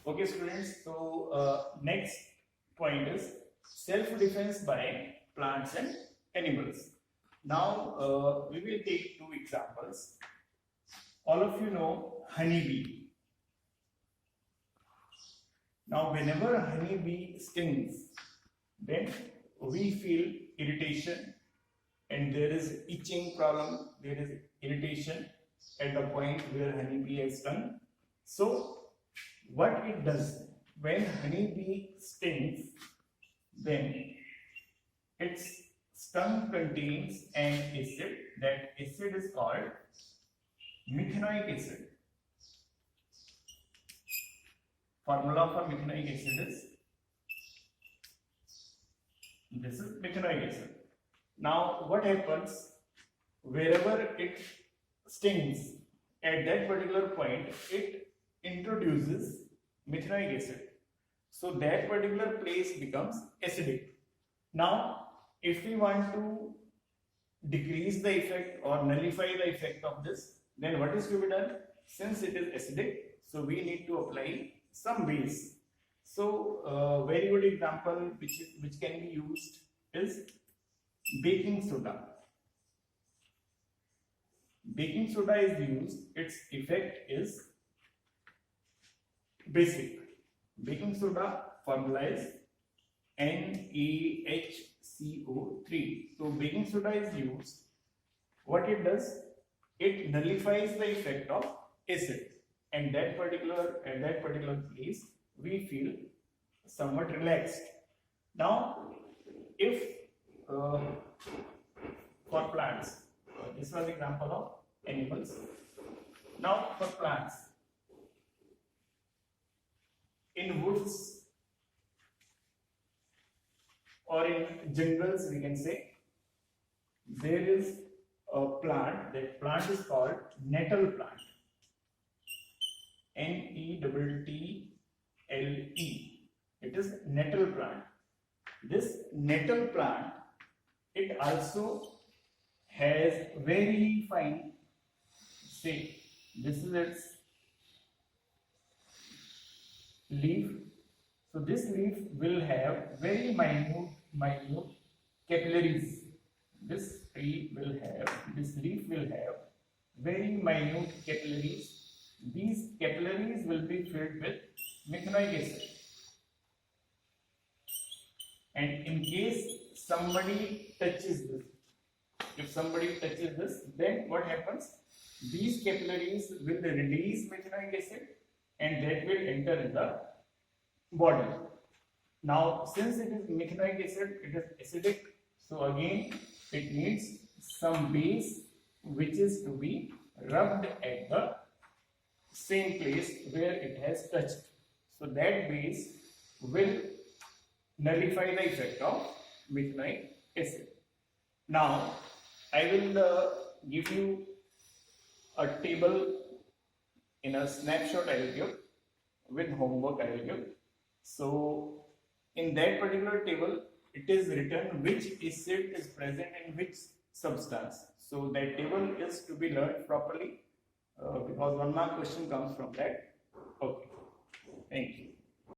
Okay, students. So next point is self-defense by plants and animals. Now we will take two examples. All of you know honeybee. Now whenever a honeybee stings, then we feel irritation and there is itching problem, there is irritation at the point where honeybee has stung. So what it does, when honeybee stings, then its stung contains an acid. That acid is called methanoic acid. Formula for methanoic acid is this is methanoic acid. Now what happens, wherever it stings, at that particular point it introduces methanoic acid. So that particular place becomes acidic. Now if we want to decrease the effect or nullify the effect of this, then what is to be done? Since it is acidic, so we need to apply some base. So very good example which can be used is baking soda. Baking soda is used, its effect is basic. Baking soda formula is NaHCO3. So baking soda is used. What it does? It nullifies the effect of acid, and at that particular place we feel somewhat relaxed. Now, if for plants, this was example of animals. Now for plants, in woods or in jungles, we can say, there is a plant. That plant is called nettle plant. Nettle. It is nettle plant. This nettle plant, it also has very fine, say, this is its leaf. So this leaf will have very minute capillaries. This leaf will have very minute capillaries. These capillaries will be filled with methanoic acid. And in case somebody touches this, if somebody touches this, then what happens? These capillaries will release methanoic acid and that will enter in the body. Now, since it is methanoic acid, it is acidic. So again, it needs some base which is to be rubbed at the same place where it has touched. So that base will nullify the effect of methanoic acid. Now, I will give you a table in a snapshot I will give, with homework I will give. So in that particular table, it is written which acid is present in which substance. So that table is to be learned properly because 1 mark question comes from that. Okay, thank you.